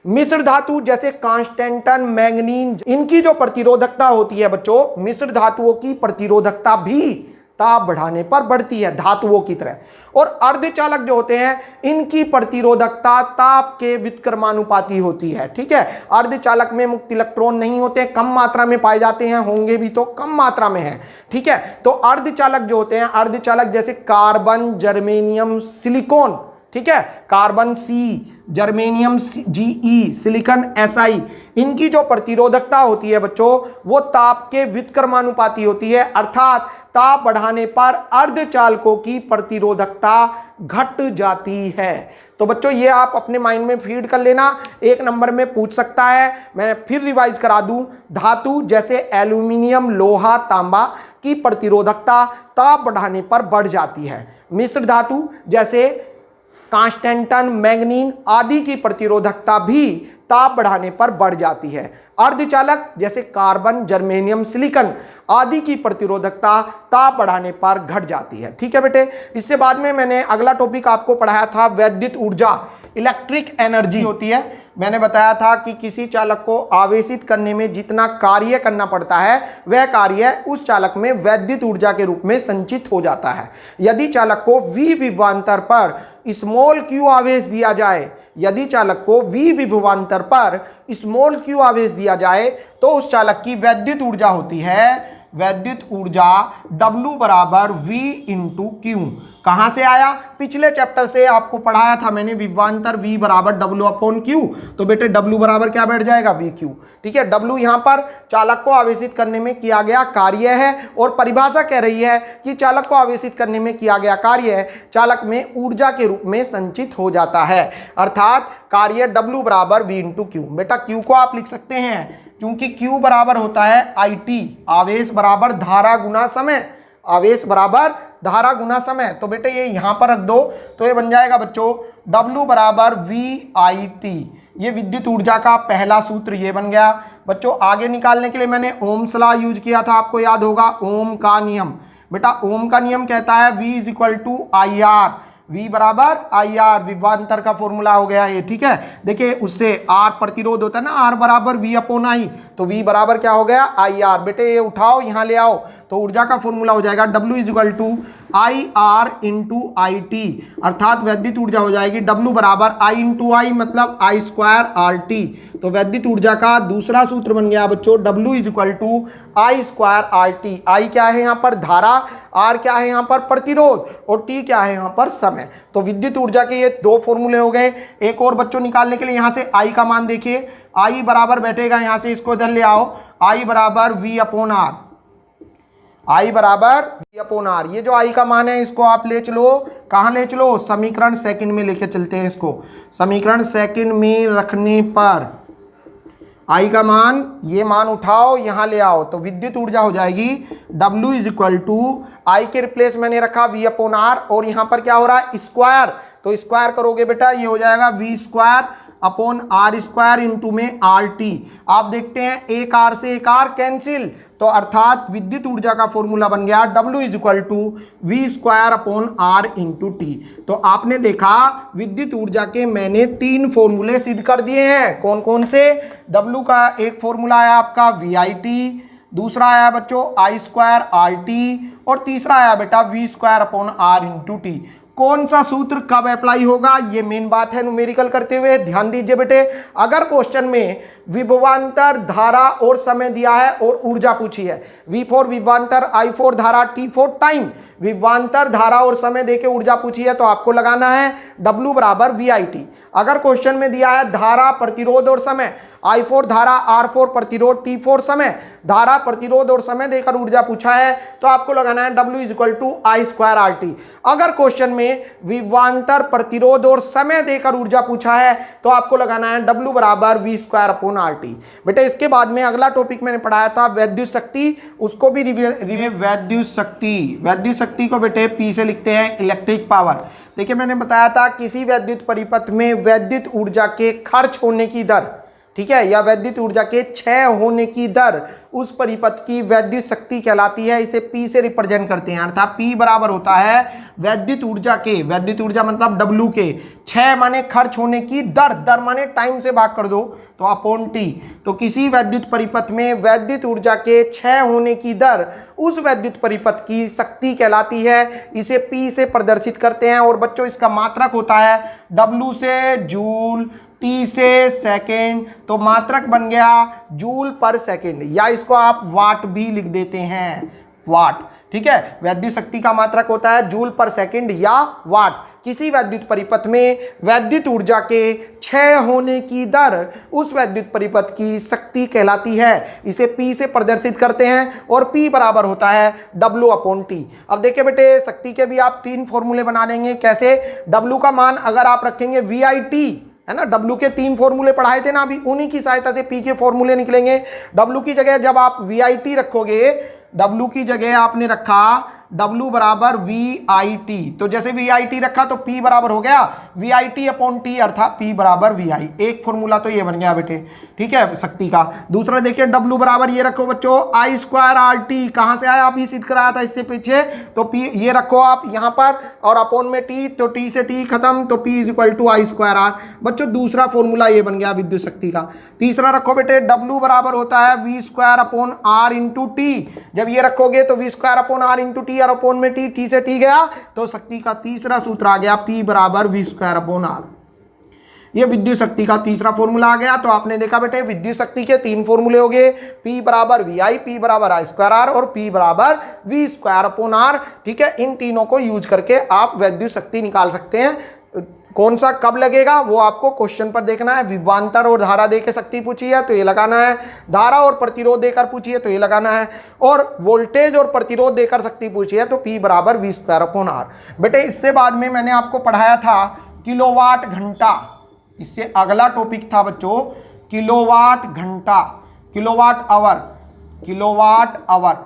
मिश्र धातु जैसे कांस्टेंटन, मैंगनीज, इनकी जो प्रतिरोधकता होती है बच्चों, मिश्र धातुओं की प्रतिरोधकता भी ताप बढ़ाने पर बढ़ती है धातुओं की तरह। और अर्धचालक जो होते हैं इनकी प्रतिरोधकता ताप के व्युत्क्रमानुपाती होती है, ठीक है। अर्धचालक में मुक्त इलेक्ट्रॉन नहीं होते, कम मात्रा में पाए जाते हैं, होंगे भी तो कम मात्रा में है, ठीक है। तो अर्धचालक जो होते हैं, अर्धचालक जैसे कार्बन, जर्मेनियम, सिलिकॉन, ठीक है, carbon C, germanium GE, silicon SI, इनकी जो प्रतिरोधकता होती है बच्चों वो ताप के व्युत्क्रमानुपाती होती है, अर्थात ताप बढ़ाने पर अर्धचालकों की प्रतिरोधकता घट जाती है। तो बच्चों ये आप अपने माइंड में फीड कर लेना, एक नंबर में पूछ सकता है। मैं फिर रिवाइज करा दूं, धातु जैसे एल्यूमिनियम, लोहा, तांबा की प्रतिरोधकता ताप बढ़ाने पर बढ़ जाती है। मिश्र धातु जैसे कांस्टेंटन, मैंगनीज आदि की प्रतिरोधकता भी ताप बढ़ाने पर बढ़ जाती है। अर्धचालक जैसे कार्बन, जर्मेनियम, सिलिकॉन आदि की प्रतिरोधकता ताप बढ़ाने पर घट जाती है, ठीक है बेटे। इससे बाद में मैंने अगला टॉपिक आपको पढ़ाया था वैद्युत ऊर्जा, इलेक्ट्रिक एनर्जी होती है। मैंने बताया था कि किसी चालक को आवेशित करने में जितना कार्य करना पड़ता है वह कार्य उस चालक में वैद्युत ऊर्जा के रूप में संचित हो जाता है। यदि चालक को V विभवांतर पर स्मॉल q आवेश दिया जाए, यदि चालक को V विभवांतर पर स्मॉल q आवेश दिया जाए तो उस चालक की वैद्युत ऊर्जा होती है, वैद्युत ऊर्जा W बराबर V इंटू क्यू। कहां से आया? पिछले चैप्टर से आपको पढ़ाया था मैंने, विभवांतर V बराबर W अपॉन Q। तो बेटे W बराबर क्या बैठ जाएगा? VQ, ठीक है। W यहां पर चालक को आवेशित करने में किया गया कार्य है, और परिभाषा कह रही है कि चालक को आवेशित करने में किया गया कार्य चालक में ऊर्जा के रूप में संचित हो जाता है, अर्थात कार्य W बराबर V इंटू क्यू। बेटा Q को आप लिख सकते हैं क्योंकि Q बराबर होता है IT, आवेश बराबर धारा गुना समय, आवेश बराबर धारा गुना समय। तो बेटे ये यहां पर रख दो तो ये बन जाएगा बच्चों W बराबर VIT। ये विद्युत ऊर्जा का पहला सूत्र ये बन गया। बच्चों आगे निकालने के लिए मैंने ओम्स लॉ यूज किया था, आपको याद होगा, ओम का नियम। बेटा ओम का नियम कहता है V is equal to IR, V बराबर IR, विभवांतर का फॉर्मूला हो गया ये, ठीक है। देखिए उससे R प्रतिरोध होता है ना, R बराबर V अपॉन I, तो V बराबर क्या हो गया? IR। बेटे ये उठाओ यहाँ ले आओ तो ऊर्जा का फॉर्मूला हो जाएगा W is equal to IR into IT, अर्थात वैद्युत ऊर्जा हो जाएगी W बराबर I इंटू I, मतलब I स्क्वायर RT। तो वैद्युत ऊर्जा का दूसरा सूत्र बन गया बच्चों W is equal to I square RT। I क्या है यहाँ पर? धारा, R क्या है यहाँ पर? प्रतिरोध, और T क्या है यहाँ पर? समय। तो विद्युत ऊर्जा के ये दो फॉर्मूले हो गए। एक और बच्चों निकालने के लिए यहाँ से I का मान देखिए, I बराबर बैठेगा, यहाँ से इसको इधर ले आओ, I बराबर V अपॉन R, I बराबर V अपॉन R। ये जो I का मान है इसको आप ले चलो, कहाँ ले चलो? समीकरण सेकंड में लेके चलते हैं इसको। समीकरण सेकंड में रखने पर I का मान, ये मान उठाओ यहाँ ले आओ, तो विद्युत ऊर्जा हो जाएगी W is equal to I के रिप्लेस मैंने रखा V अपॉन R, और यहाँ पर क्या हो रहा है? स्क्वायर, तो स्क्वायर करोगे बेटा ये हो जाएगा V square upon R square into में RT। आप देखते हैं एक R से एक R कैंसिल, तो अर्थात विद्युत ऊर्जा का फॉर्मूला बन गया W is equal to V square upon R into T. तो आपने देखा विद्युत ऊर्जा के मैंने 3 फॉर्मूले सिद्ध कर दिए हैं। कौन कौन से? W का एक फॉर्मूला आया आपका VIT, दूसरा आया बच्चों I स्क्वायर RT, और तीसरा आया बेटा V square upon R into T. कौन सा सूत्र कब अप्लाई होगा, ये मेन बात है न्यूमेरिकल करते हुए। ध्यान दीजिए बेटे, अगर क्वेश्चन में विभवांतर, धारा और समय दिया है और ऊर्जा पूछी है, V4 विभवांतर, I4 धारा, T4 टाइम, विभवांतर, धारा और समय देके ऊर्जा पूछी है तो आपको लगाना है W बराबर VIT। अगर क्वेश्चन में दिया है धारा, प्रतिरोध और समय, I4 धारा, R4 प्रतिरोध, T4 समय, धारा, प्रतिरोध और समय देकर ऊर्जा पूछा है तो आपको लगाना है W इक्वल टू I²RT। अगर क्वेश्चन में विभवांतर, प्रतिरोध और समय देकर ऊर्जा पूछा है तो आपको लगाना है W बराबर V²/RT। बेटा इसके बाद में अगला टॉपिक मैंने पढ़ाया था वैद्युत शक्ति, उसको भी रिव्यू। वैद्युत शक्ति को बेटे P से लिखते हैं इलेक्ट्रिक पावर। देखिए मैंने बताया था किसी वैद्युत परिपथ में वैद्युत ऊर्जा के खर्च होने की दर, ठीक है, या वैद्युत ऊर्जा के क्षय होने की दर उस परिपथ की वैद्युत शक्ति कहलाती है। इसे P से रिप्रेजेंट करते हैं, अर्थात P बराबर होता है वैद्युत ऊर्जा के, वैद्युत ऊर्जा मतलब W के, क्षय माने खर्च होने की दर, दर माने टाइम से भाग कर दो तो अपॉन T। तो किसी वैद्युत परिपथ में वैद्युत ऊर्जा के क्षय होने की दर उस वैद्युत परिपथ की शक्ति कहलाती है। इसे P से प्रदर्शित करते हैं और बच्चों इसका मात्रक होता है W से जूल, T से सेकेंड, तो मात्रक बन गया जूल पर सेकेंड, या इसको आप वाट भी लिख देते हैं, वाट, ठीक है। वैद्युत शक्ति का मात्रक होता है जूल पर सेकेंड या वाट। किसी वैद्युत परिपथ में वैद्युत ऊर्जा के क्षय होने की दर उस वैद्युत परिपथ की शक्ति कहलाती है। इसे P से प्रदर्शित करते हैं और P बराबर होता है W/T। अब देखिए बेटे शक्ति के भी आप 3 फॉर्मूले बना लेंगे। कैसे? W का मान अगर आप रखेंगे VIT, है ना, W के 3 फॉर्मूले पढ़ाए थे ना अभी, उन्हीं की सहायता से P के फॉर्मूले निकलेंगे। W की जगह जब आप VIT रखोगे, W की जगह आपने रखा W बराबर VIT, तो जैसे VIT रखा तो P बराबर हो गया VIT/T, अर्थात P बराबर VI। एक फॉर्मूला तो ये बन गया बेटे, ठीक है, शक्ति का। दूसरा देखिए W बराबर ये रखो बच्चों I²RT, कहां से आया, अभी सिद्ध कराया था इससे पीछे, तो P ये रखो आप यहां पर और अपॉन में T, तो T से T खत्म, तो P इक्वल टू I²R। बच्चों दूसरा फॉर्मूला ये बन गया विद्युत शक्ति का। तीसरा रखो बेटे W बराबर होता है V²/R इंटू T। जब ये रखोगे तो V²/R इंटू T और अपॉन में T से T गया, तो शक्ति का तीसरा सूत्र आ गया P बराबर V²/R। ये विद्युत शक्ति का तीसरा फॉर्मूला आ गया। तो आपने देखा बेटे विद्युत शक्ति के 3 फॉर्मूले हो गए, P बराबर VI, P बराबर I²R और P बराबर V²/R, ठीक है। इन तीनों को यूज करके आप वैद्युत शक्ति निकाल सकते हैं। कौन सा कब लगेगा वो आपको क्वेश्चन पर देखना है। विभवांतर और धारा देकर शक्ति पूछी है तो ये लगाना है, धारा और प्रतिरोध देकर पूछी है तो ये लगाना है, और वोल्टेज और प्रतिरोध देकर शक्ति पूछी है तो P बराबर V²/R। बेटे इससे बाद में मैंने आपको पढ़ाया था किलोवाट घंटा, इससे अगला टॉपिक था बच्चों किलोवाट घंटा, किलोवाट आवर, किलोवाट आवर,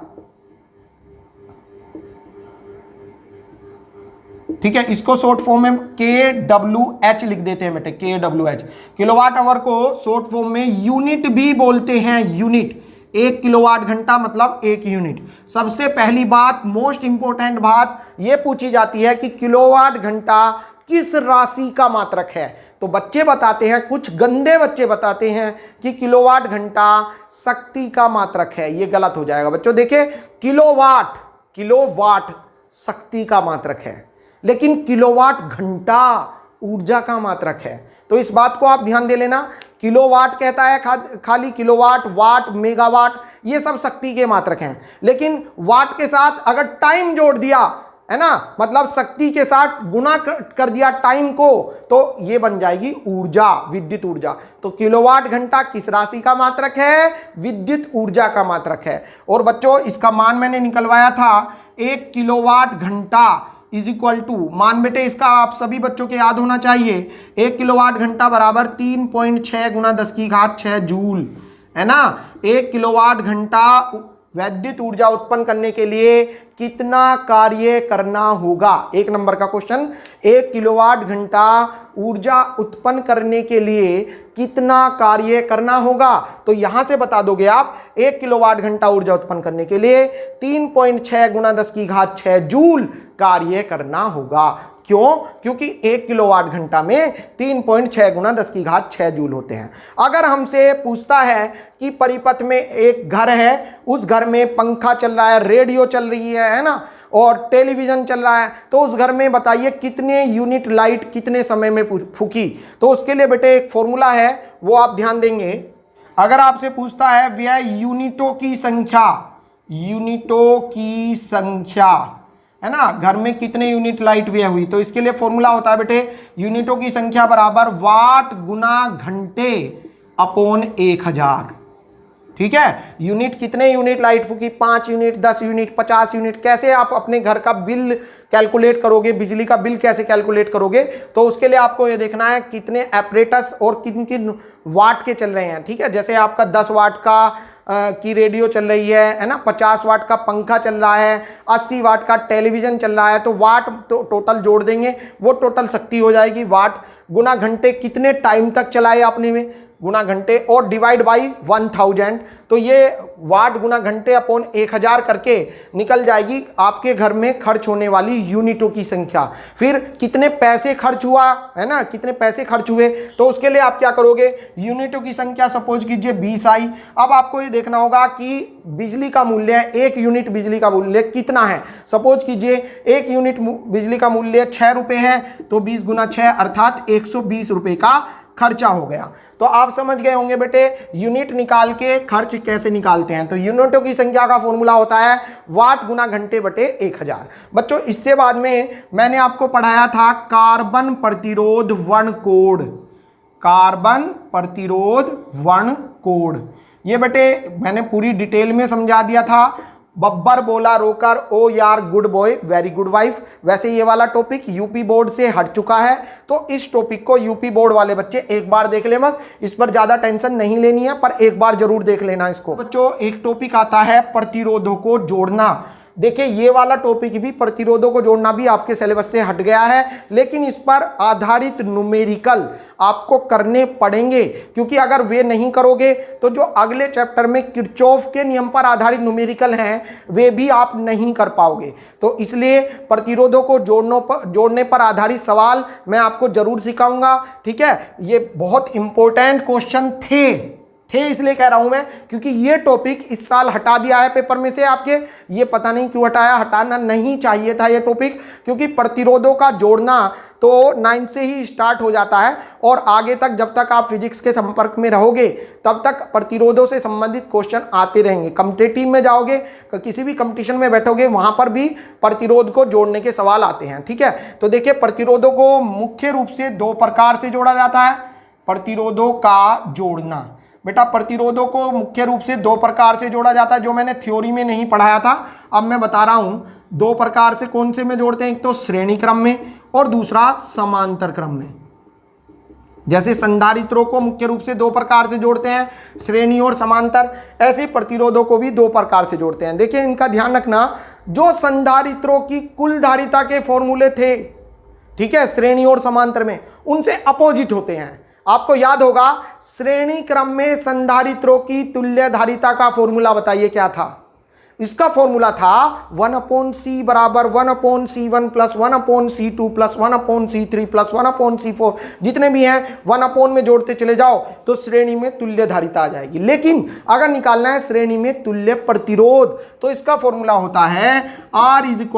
ठीक है। इसको शॉर्ट फॉर्म में KWH लिख देते हैं बेटे, KWH। किलोवाट आवर को शॉर्ट फॉर्म में यूनिट भी बोलते हैं, यूनिट। 1 किलोवाट घंटा मतलब 1 यूनिट। सबसे पहली बात, मोस्ट इंपोर्टेंट बात ये पूछी जाती है कि किलोवाट घंटा किस राशि का मात्रक है। तो बच्चे बताते हैं, कुछ गंदे बच्चे बताते हैं कि किलोवाट घंटा शक्ति का मात्रक है। ये गलत हो जाएगा बच्चों। देखिए किलोवाट, किलोवाट शक्ति का मात्रक है, लेकिन किलोवाट घंटा ऊर्जा का मात्रक है। तो इस बात को आप ध्यान दे लेना। किलोवाट कहता है खाली किलोवाट, वाट, मेगावाट, ये सब शक्ति के मात्रक हैं, लेकिन वाट के साथ अगर टाइम जोड़ दिया, है ना, मतलब शक्ति के साथ गुना कर दिया टाइम को, तो ये बन जाएगी ऊर्जा, विद्युत ऊर्जा। तो किलोवाट घंटा किस राशि का मात्रक है? विद्युत ऊर्जा का मात्रक है। और बच्चों इसका मान मैंने निकलवाया था, 1 किलोवाट घंटा इज इक्वल टू, मान बेटे इसका आप सभी बच्चों के याद होना चाहिए, 1 किलोवाट घंटा बराबर 3.6 गुना 10⁶ जूल, है ना। 1 किलोवाट घंटा वैद्युत ऊर्जा उत्पन्न करने के लिए कितना कार्य करना होगा? 1 नंबर का क्वेश्चन, 1 किलोवाट घंटा ऊर्जा उत्पन्न करने के लिए कितना कार्य करना होगा? तो यहां से बता दोगे आप, 1 किलोवाट घंटा ऊर्जा उत्पन्न करने के लिए 3.6 गुना 10⁶ जूल कार्य करना होगा। क्यों? क्योंकि 1 किलोवाट घंटा में 3.6 गुना 10⁶ जूल होते हैं। अगर हमसे पूछता है कि परिपथ में एक घर है, उस घर में पंखा चल रहा है, रेडियो चल रही है ना, और टेलीविज़न चल रहा है, तो उस घर में बताइए कितने यूनिट लाइट कितने समय में फूकी। तो उसके लिए बेटे एक फॉर्मूला है, वो आप ध्यान देंगे। अगर आपसे पूछता है व्यय यूनिटों की संख्या, यूनिटों की संख्या है ना, घर में कितने यूनिट लाइट व्यय हुई, तो इसके लिए फॉर्मूला होता है बेटे यूनिटों की संख्या बराबर वाट गुना घंटे अपॉन 1000। ठीक है, यूनिट कितने यूनिट लाइट फूकी, 5 यूनिट, 10 यूनिट, 50 यूनिट, कैसे आप अपने घर का बिल कैलकुलेट करोगे, बिजली का बिल कैसे कैलकुलेट करोगे, तो उसके लिए आपको ये देखना है कितने एपरेटस और किन किन वाट के चल रहे हैं। ठीक है, जैसे आपका 10 वाट का की रेडियो चल रही है ना, 50 वाट का पंखा चल रहा है, 80 वाट का टेलीविजन चल रहा है, तो वाट तो टोटल जोड़ देंगे, वो टोटल शक्ति हो जाएगी। वाट गुना घंटे कितने टाइम तक चलाए आपने में, गुना घंटे और डिवाइड बाई 1000, तो ये वाट गुना घंटे अपॉन 1000 करके निकल जाएगी आपके घर में खर्च होने वाली यूनिटों की संख्या। फिर कितने पैसे खर्च हुआ है ना, कितने पैसे खर्च हुए, तो उसके लिए आप क्या करोगे, यूनिटों की संख्या सपोज कीजिए 20 आई। अब आपको ये देखना होगा कि बिजली का मूल्य, 1 यूनिट बिजली का मूल्य कितना है। सपोज कीजिए 1 यूनिट बिजली का मूल्य 6 रुपये है, तो 20 गुना 6 अर्थात 120 रुपये का खर्चा हो गया। तो आप समझ गए होंगे बेटे यूनिट निकाल के खर्च कैसे निकालते हैं। तो यूनिटों की संख्या का फॉर्मूला होता है वाट गुना घंटे बटे 1000। बच्चों इससे बाद में मैंने आपको पढ़ाया था कार्बन प्रतिरोध वर्ण कोड, कार्बन प्रतिरोध वर्ण कोड। ये बेटे मैंने पूरी डिटेल में समझा दिया था। बब्बर बोला रोकर ओ यार good boy very good wife. वैसे ये वाला टॉपिक यूपी बोर्ड से हट चुका है, तो इस टॉपिक को यूपी बोर्ड वाले बच्चे एक बार देख ले मत, इस पर ज्यादा टेंशन नहीं लेनी है, पर एक बार जरूर देख लेना इसको। बच्चों एक टॉपिक आता है प्रतिरोधों को जोड़ना। देखिए ये वाला टॉपिक भी, प्रतिरोधों को जोड़ना भी आपके सिलेबस से हट गया है, लेकिन इस पर आधारित न्यूमेरिकल आपको करने पड़ेंगे, क्योंकि अगर वे नहीं करोगे तो जो अगले चैप्टर में किरचॉफ के नियम पर आधारित न्यूमेरिकल हैं वे भी आप नहीं कर पाओगे। तो इसलिए प्रतिरोधों को जोड़ने पर आधारित सवाल मैं आपको जरूर सिखाऊंगा। ठीक है, ये बहुत इंपॉर्टेंट क्वेश्चन थे, इसलिए कह रहा हूं मैं, क्योंकि ये टॉपिक इस साल हटा दिया है पेपर में से आपके। ये पता नहीं क्यों हटाया, हटाना नहीं चाहिए था ये टॉपिक, क्योंकि प्रतिरोधों का जोड़ना तो 9 से ही स्टार्ट हो जाता है और आगे तक जब तक आप फिजिक्स के संपर्क में रहोगे तब तक प्रतिरोधों से संबंधित क्वेश्चन आते रहेंगे। कॉम्पिटिटिव में जाओगे, किसी भी कंपटीशन में बैठोगे, वहां पर भी प्रतिरोध को जोड़ने के सवाल आते हैं। ठीक है, तो देखिए प्रतिरोधों को मुख्य रूप से 2 प्रकार से जोड़ा जाता है। प्रतिरोधों का जोड़ना, बेटा प्रतिरोधों को मुख्य रूप से 2 प्रकार से जोड़ा जाता है, जो मैंने थ्योरी में नहीं पढ़ाया था, अब मैं बता रहा हूं 2 प्रकार से। कौन से में जोड़ते हैं, एक तो श्रेणी क्रम में और दूसरा समांतर क्रम में। जैसे संधारित्रों को मुख्य रूप से 2 प्रकार से जोड़ते हैं, श्रेणी और समांतर, ऐसे प्रतिरोधों को भी 2 प्रकार से जोड़ते हैं। देखिए इनका ध्यान रखना, जो संधारित्रों की कुल धारिता के फॉर्मूले थे, ठीक है, श्रेणी और समांतर में, उनसे अपोजिट होते हैं। आपको याद होगा श्रेणी क्रम में संधारित्रों की तुल्य धारिता का फॉर्मूला बताइए क्या था। इसका फॉर्मूला था 1/c बराबर 1/c1 plus 1/c2 plus 1/c3 plus 1/c4, जितने भी हैं 1 में जोड़ते चले जाओ तो श्रेणी में तुल्य धारिता आ जाएगी। लेकिन अगर निकालना है श्रेणी में तुल्य प्रतिरोध, तो इसका फॉर्मूला होता है R =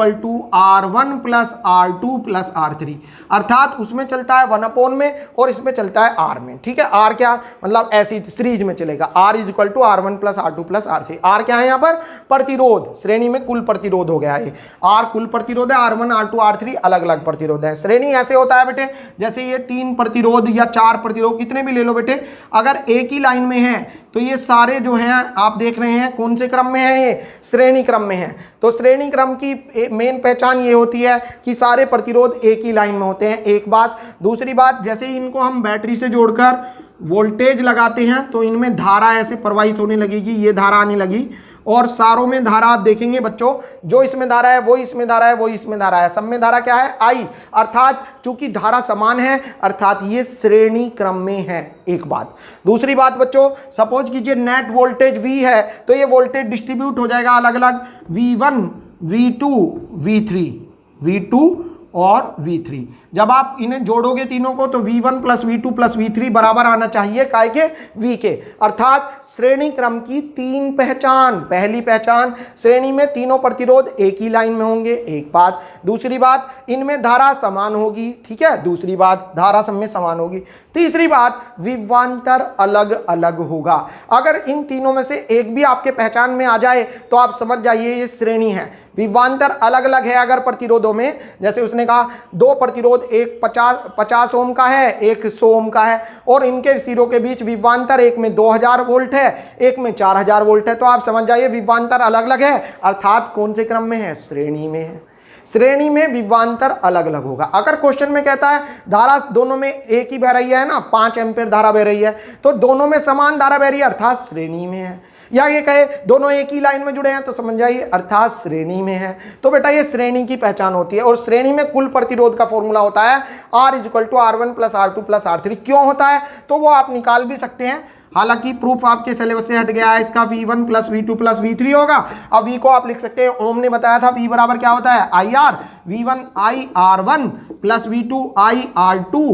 R1 plus R2 plus R3, अर्थात उसमें चलता है 1 में और इसमें चलता है R में। ठीक है, R क्या मतलब ऐसी सीरीज में चलेगा, R = R1 plus R2 plus R3। R क्या है यहाँ पर, प्रतिरोध, श्रेणी में कुल प्रतिरोध हो गया है। R कुल प्रतिरोध है, R1 R2 R3 अलग अलग प्रतिरोध है। श्रेणी ऐसे होता है बेटे, जैसे ये 3 प्रतिरोध या 4 प्रतिरोध कितने भी ले लो बेटे, अगर एक ही लाइन में है तो ये सारे जो हैं आप देख रहे हैं कौन से क्रम में है, ये श्रेणी क्रम में है। तो श्रेणी क्रम की मेन पहचान ये होती है कि सारे प्रतिरोध एक ही लाइन में होते हैं, एक बात। दूसरी बात, जैसे ही इनको हम बैटरी से जोड़कर वोल्टेज लगाते हैं तो इनमें धारा ऐसे प्रवाहित होने लगेगी, ये धारा आने लगी, और सारों में धारा आप देखेंगे बच्चों, जो इसमें धारा है वो इसमें धारा है, वो इसमें धारा है, सब में धारा क्या है, I, अर्थात चूंकि धारा समान है अर्थात ये श्रेणी क्रम में है, एक बात। दूसरी बात बच्चों, सपोज कीजिए नेट वोल्टेज V है, तो ये वोल्टेज डिस्ट्रीब्यूट हो जाएगा अलग अलग, V1 V2 V3 V2 और V3। जब आप इन्हें जोड़ोगे तीनों को तो V1 plus V2 plus V3 बराबर आना चाहिए काय के V के, अर्थात श्रेणी क्रम की तीन पहचान। पहली पहचान, श्रेणी में तीनों प्रतिरोध एक ही लाइन में होंगे, एक बात। दूसरी बात, इनमें धारा समान होगी, ठीक है, दूसरी बात धारा सब में समान होगी। तीसरी बात, विभवांतर अलग अलग होगा। अगर इन तीनों में से एक भी आपके पहचान में आ जाए तो आप समझ जाइए ये श्रेणी है। विभवांतर अलग अलग है अगर प्रतिरोधों में, जैसे उसने कहा दो प्रतिरोध, एक 50 ओम का है, एक 100 ओम का है, और इनके सिरों के बीच विभवांतर एक में 2000 वोल्ट है, एक में 4000 वोल्ट है, तो आप समझ जाइए विभवांतर अलग अलग है, अर्थात कौन से क्रम में है, श्रेणी में है। श्रेणी में विभवांतर अलग अलग होगा। अगर क्वेश्चन में कहता है धारा दोनों में एक ही बह रही है ना, 5 एम्पीयर धारा बह रही है, तो दोनों में समान धारा बह रही है, अर्थात श्रेणी में है। या ये कहे दोनों एक ही लाइन में जुड़े हैं तो समझ जाइए अर्थात श्रेणी में है। तो बेटा ये श्रेणी की पहचान होती है। और श्रेणी में कुल प्रतिरोध का फॉर्मूला होता है R = R1 + R2 + R3। क्यों होता है तो वो आप निकाल भी सकते हैं, हालांकि प्रूफ आपके सिलेबस से हट गया है, इसका V1 + V2 + V3 होगा। अब V को आप लिख सकते हैं, ओम ने बताया था V बराबर क्या होता है, IR, V1 IR1 + V2 IR2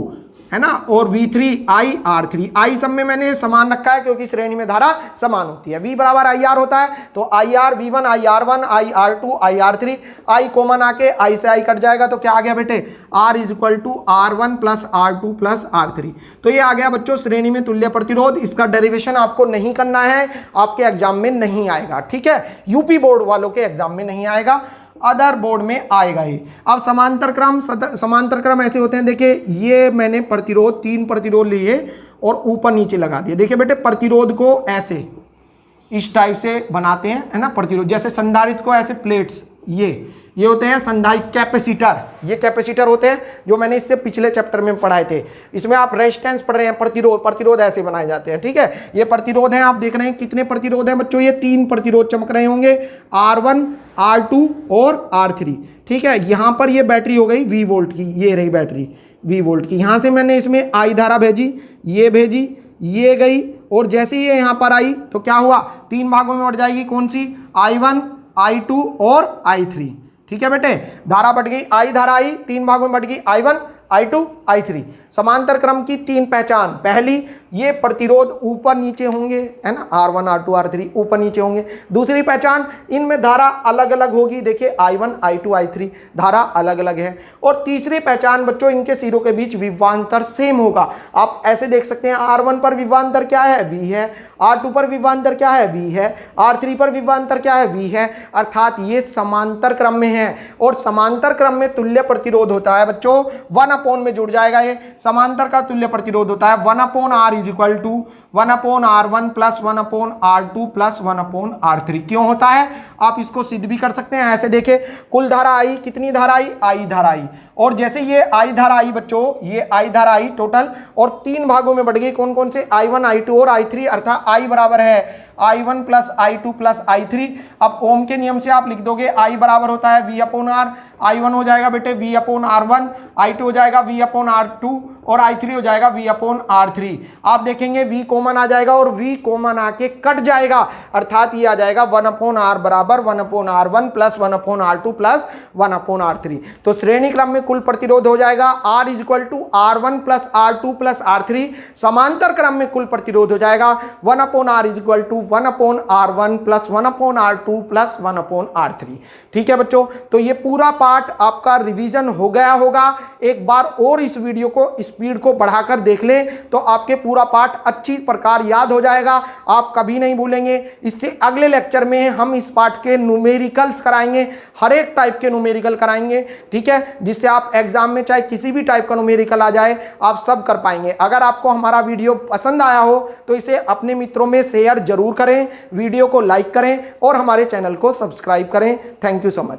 है ना, और V3 IR3। I सब में मैंने समान रखा है क्योंकि श्रेणी में धारा समान होती है। V बराबर IR होता है तो IR V1 IR1 IR2 IR3, I common आके I से I कट जाएगा तो क्या आ गया बेटे, R = R1 + R2 + R3। तो ये आ गया बच्चों श्रेणी में तुल्य प्रतिरोध। इसका डेरिवेशन आपको नहीं करना है, आपके एग्जाम में नहीं आएगा, ठीक है, यूपी बोर्ड वालों के एग्जाम में नहीं आएगा, अदर बोर्ड में आएगा ही। अब समांतर क्रम ऐसे होते हैं, देखिए ये मैंने प्रतिरोध, 3 प्रतिरोध लिए और ऊपर नीचे लगा दिए। देखिए बेटे प्रतिरोध को ऐसे इस टाइप से बनाते हैं, है ना, प्रतिरोध जैसे संधारित्र को ऐसे प्लेट्स, ये होते हैं संधारित्र, कैपेसिटर, ये कैपेसिटर होते हैं जो मैंने इससे पिछले चैप्टर में पढ़ाए थे। इसमें आप रेजिस्टेंस पढ़ रहे हैं, प्रतिरोध ऐसे बनाए जाते हैं, ठीक है। ये प्रतिरोध हैं, आप देख रहे हैं कितने प्रतिरोध हैं बच्चों, ये 3 प्रतिरोध चमक रहे होंगे, R1 R2 और R3, ठीक है। यहाँ पर ये बैटरी हो गई V वोल्ट की, ये रही बैटरी V वोल्ट की। यहाँ से मैंने इसमें I धारा भेजी, ये गई, और जैसे ही ये यहाँ पर आई तो क्या हुआ, 3 भागों में बढ़ जाएगी, कौन सी, I1 I2 और I3, ठीक है बेटे। धारा बढ़ गई, I धारा आई, 3 भागों में बढ़ गई, I1 I2 I3। समांतर क्रम की 3 पहचान, पहली ये प्रतिरोध ऊपर नीचे होंगे, है ना, R1 R2 R3 ऊपर नीचे होंगे। दूसरी पहचान, इनमें धारा अलग अलग होगी, देखिए I1 I2 I3 धारा अलग अलग है। और तीसरी पहचान बच्चों, इनके सिरों के बीच विभवांतर सेम होगा। आप ऐसे देख सकते हैं, R1 पर विभवांतर क्या है, V है, R2 पर विभवांतर क्या है, V है, R3 पर विभवांतर क्या है, V है, अर्थात ये समांतर क्रम में है। और समांतर क्रम में तुल्य प्रतिरोध होता है बच्चों 1 में जुड़ जाएगा, ये समांतर का तुल्य प्रतिरोध होता है 1/R = 1/R1 + 1/R2 + 1/R3। क्यों होता है आप इसको सिद्ध भी कर सकते हैं, ऐसे देखें, कुल धारा आई, कितनी धारा आई, I धारा आई, और जैसे ये I धारा आई बच्चों, ये I धारा आई टोटल, और 3 भागों में बढ़ गई, कौन कौन से, I1 I2 और I3, अर्थात I बराबर है I1 + I2 + I3। अब ओम के नियम से आप लिख दोगे I बराबर होता है V/R, I1 हो जाएगा बेटे V/R1, I2 हो जाएगा V/R2 और I3 हो जाएगा V/R3। आप देखेंगे V कॉमन आ जाएगा और V कॉमन आके कट जाएगा, अर्थात ये आ जाएगा 1/R बराबर 1/R1 + 1/R2 + 1/R3। तो श्रेणी क्रम में कुल प्रतिरोध हो जाएगा R = R1 + R2 + R3। समांतर क्रम में कुल प्रतिरोध हो जाएगा 1/R = 1/R1 + 1/R2 + 1/R3। ठीक है बच्चों, तो ये पूरा पार्ट आपका रिवीजन हो गया होगा। एक बार और इस वीडियो को स्पीड को बढ़ाकर देख लें तो आपके पूरा पार्ट अच्छी प्रकार याद हो जाएगा, आप कभी नहीं भूलेंगे। इससे अगले लेक्चर में हम इस पार्ट के न्यूमेरिकल्स कराएंगे, हर एक टाइप के न्यूमेरिकल कराएंगे, ठीक है, जिससे आप एग्जाम में चाहे किसी भी टाइप का न्यूमेरिकल आ जाए आप सब कर पाएंगे। अगर आपको हमारा वीडियो पसंद आया हो तो इसे अपने मित्रों में शेयर जरूर करें, वीडियो को लाइक करें और हमारे चैनल को सब्सक्राइब करें। Thank you so much.